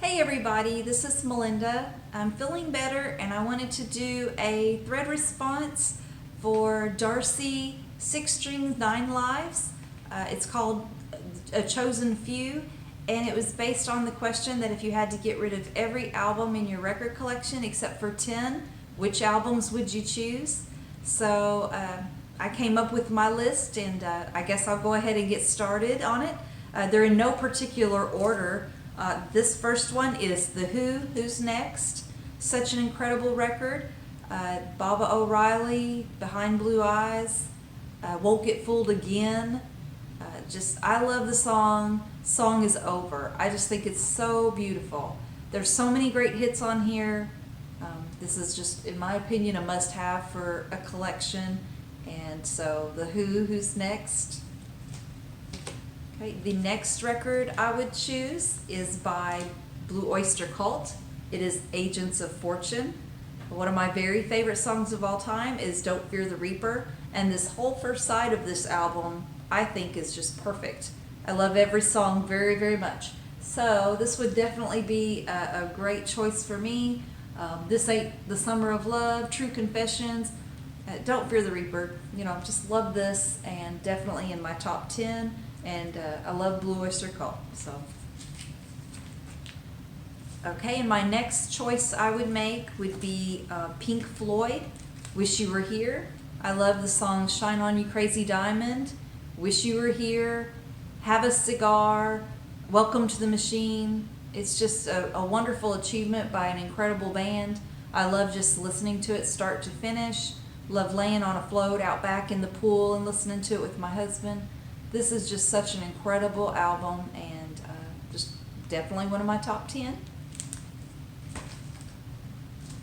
Hey everybody, this is Melinda. I'm feeling better and I wanted to do a thread response for Darcy 6 Strings 9 Lives. It's called A Chosen Few, and it was based on the question that if you had to get rid of every album in your record collection except for 10, which albums would you choose? So I came up with my list, and I guess I'll go ahead and get started on it. They're in no particular order. This first one is The Who, Who's Next? Such an incredible record. Baba O'Reilly, Behind Blue Eyes, Won't Get Fooled Again. I love the song, Song Is Over. I just think it's so beautiful. There's so many great hits on here. This is just, in my opinion, a must-have for a collection. And so The Who, Who's Next? Okay, the next record I would choose is by Blue Oyster Cult. It is Agents of Fortune. One of my very favorite songs of all time is Don't Fear the Reaper, and this whole first side of this album I think is just perfect. I love every song very, very much. So this would definitely be a great choice for me. This Ain't the Summer of Love, True Confessions, Don't Fear the Reaper. Just love this, and definitely in my top 10. And I love Blue Oyster Cult. Okay, and my next choice I would make would be Pink Floyd, Wish You Were Here. I love the song Shine On You Crazy Diamond, Wish You Were Here, Have a Cigar, Welcome to the Machine. It's just a wonderful achievement by an incredible band. I love just listening to it start to finish. Love laying on a float out back in the pool and listening to it with my husband. This is just such an incredible album, and just definitely one of my top 10.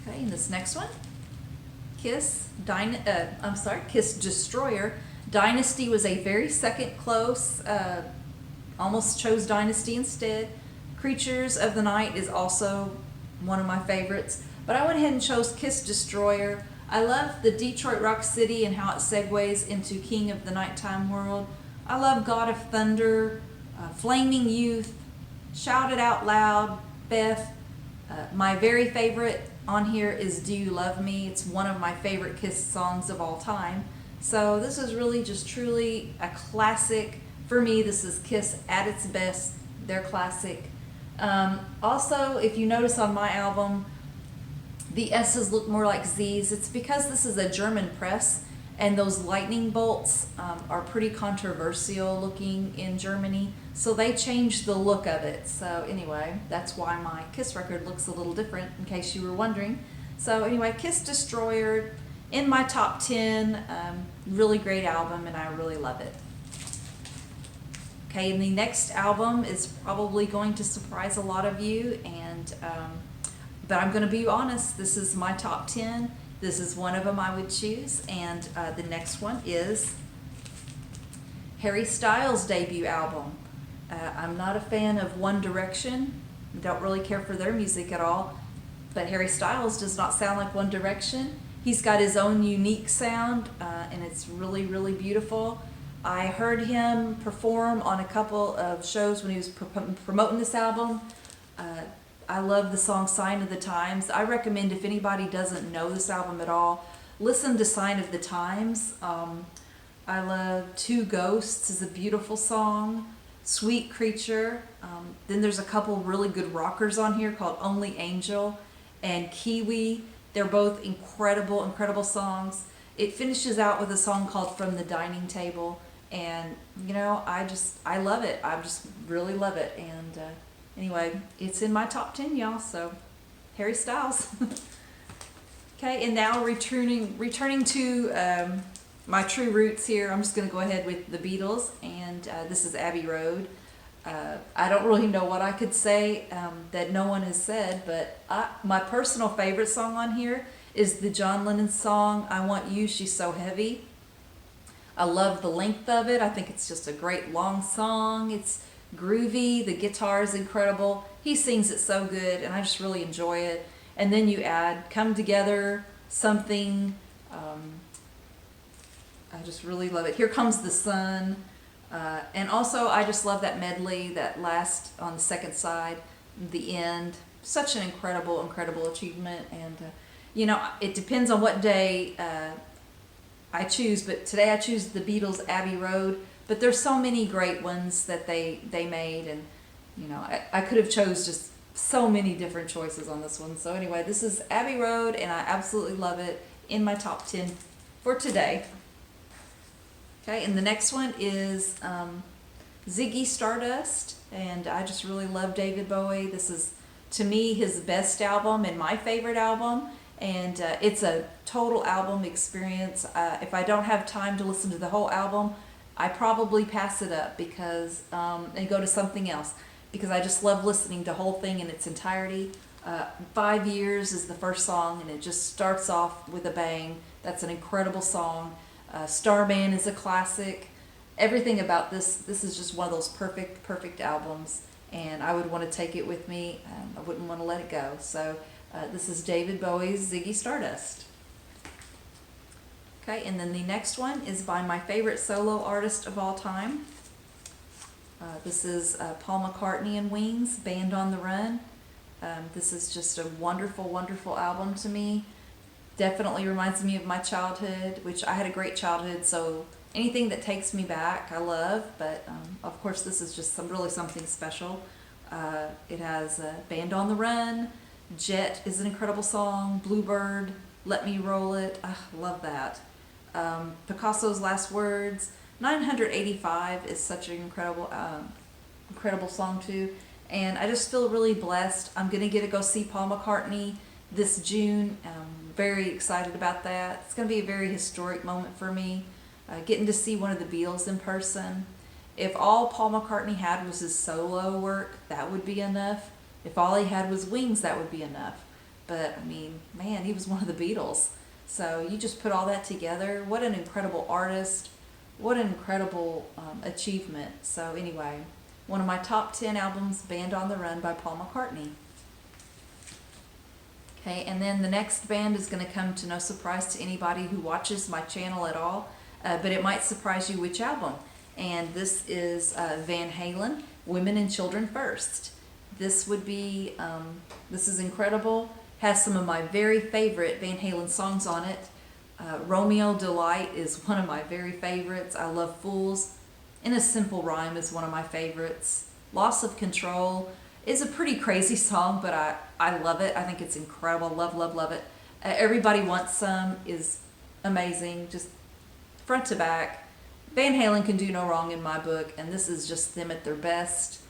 Okay, and this next one, Kiss Destroyer. Dynasty was a very second close, almost chose Dynasty instead. Creatures of the Night is also one of my favorites, but I went ahead and chose Kiss Destroyer. I love the Detroit Rock City and how it segues into King of the Nighttime World. I love God of Thunder, Flaming Youth, Shout It Out Loud, Beth. My very favorite on here is Do You Love Me? It's one of my favorite Kiss songs of all time. So this is really just truly a classic. For me, this is Kiss at its best. They're classic. Also, if you notice on my album, the S's look more like Z's. It's because this is a German press, and those lightning bolts are pretty controversial looking in Germany, so they changed the look of it. So anyway, that's why my Kiss record looks a little different, in case you were wondering. So anyway, Kiss Destroyer in my top 10. Really great album, and I really love it. Okay, and the next album is probably going to surprise a lot of you, and but I'm going to be honest, this is my top 10. This is one of them I would choose, and the next one is Harry Styles' debut album. I'm not a fan of One Direction. Don't really care for their music at all, but Harry Styles does not sound like One Direction. He's got his own unique sound, and it's really, really beautiful. I heard him perform on a couple of shows when he was promoting this album. I love the song Sign of the Times. I recommend, if anybody doesn't know this album at all, listen to Sign of the Times. I love Two Ghosts is a beautiful song. Sweet Creature. Then there's a couple really good rockers on here called Only Angel and Kiwi. They're both incredible, incredible songs. It finishes out with a song called From the Dining Table. And, I love it. I just really love it. And anyway, it's in my top 10, y'all, so Harry Styles. Okay, and now returning to my true roots here, I'm just going to go ahead with the Beatles, and this is Abbey Road. I don't really know what I could say that no one has said, but my personal favorite song on here is the John Lennon song, I Want You, She's So Heavy. I love the length of it. I think it's just a great long song. It's groovy. The guitar is incredible. He sings it so good, and I just really enjoy it. And then you add Come Together, Something. I just really love it. Here Comes the Sun. And also, I just love that medley, that last on the second side. the end. Such an incredible achievement. And, you know, it depends on what day I choose, but today I choose the Beatles' Abbey Road. But there's so many great ones that they made, and, you know, I could have chose just so many different choices on this one. So anyway, this is Abbey Road, and I absolutely love it, in my top 10 for today. Okay, and the next one is Ziggy Stardust, and I just really love David Bowie. This is, to me, his best album and my favorite album, and it's a total album experience. If I don't have time to listen to the whole album, I probably pass it up because and go to something else, because I just love listening to the whole thing in its entirety. 5 Years is the first song, and it just starts off with a bang. That's an incredible song. Starman is a classic. Everything about this is just one of those perfect albums, and I would want to take it with me. I wouldn't want to let it go. So this is David Bowie's Ziggy Stardust. Okay, and then the next one is by my favorite solo artist of all time. This is Paul McCartney and Wings, Band on the Run. This is just a wonderful album to me. Definitely reminds me of my childhood, which I had a great childhood, so anything that takes me back I love, but of course this is just really something special. It has Band on the Run, Jet is an incredible song, Bluebird, Let Me Roll It, I love that. Picasso's Last Words, 985 is such an incredible song too, and I just feel really blessed. I'm going to get to go see Paul McCartney this June. I'm very excited about that. It's going to be a very historic moment for me, getting to see one of the Beatles in person. If all Paul McCartney had was his solo work, that would be enough. If all he had was Wings, that would be enough. But, I mean, man, he was one of the Beatles. So you just put all that together. What an incredible artist. What an incredible achievement. So anyway, one of my top 10 albums, Band on the Run by Paul McCartney. Okay, and then the next band is going to come to no surprise to anybody who watches my channel at all, but it might surprise you which album. And this is Van Halen, Women and Children First. This would be, this is incredible. Has some of my very favorite Van Halen songs on it. Romeo Delight is one of my very favorites. I love Fools. In a Simple Rhyme is one of my favorites. Loss of Control is a pretty crazy song, but I love it. I think it's incredible. Love it. Everybody Wants Some is amazing, just front to back. Van Halen can do no wrong in my book, and this is just them at their best.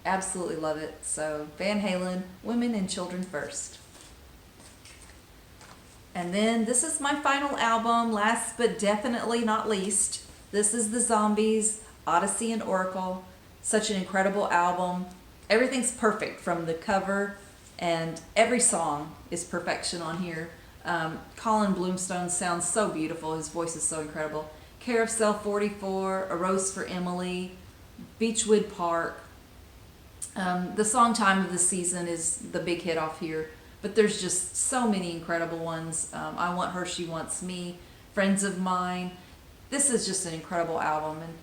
Absolutely love it. So Van Halen, Women and Children First. And then this is my final album, last but definitely not least. This is the Zombies, Odessey and Oracle. Such an incredible album. Everything's perfect from the cover, and every song is perfection on here. Colin Bloomstone sounds so beautiful. His voice is so incredible. Carousel 44, A Rose for Emily, Beechwood Park. The song Time of the Season is the big hit off here, but there's just so many incredible ones. I Want Her, She Wants Me, Friends of Mine. This is just an incredible album, and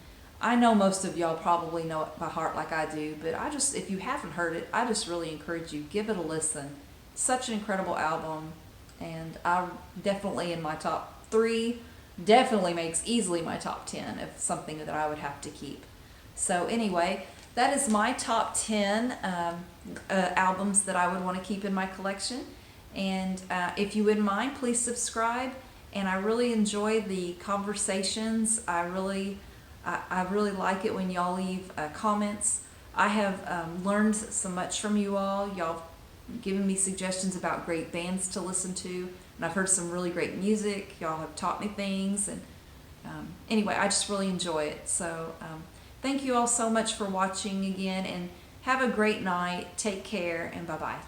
I know most of y'all probably know it by heart like I do, but if you haven't heard it, I just really encourage you, give it a listen. Such an incredible album, and I definitely in my top 3, definitely makes easily my top 10 of something that I would have to keep. So anyway, that is my top 10 albums that I would want to keep in my collection. And if you wouldn't mind, please subscribe. And I really enjoy the conversations. I really like it when y'all leave comments. I have learned so much from you all. Y'all given me suggestions about great bands to listen to. And I've heard some really great music. Y'all have taught me things. And anyway, I just really enjoy it. So thank you all so much for watching again. And have a great night. Take care and bye-bye.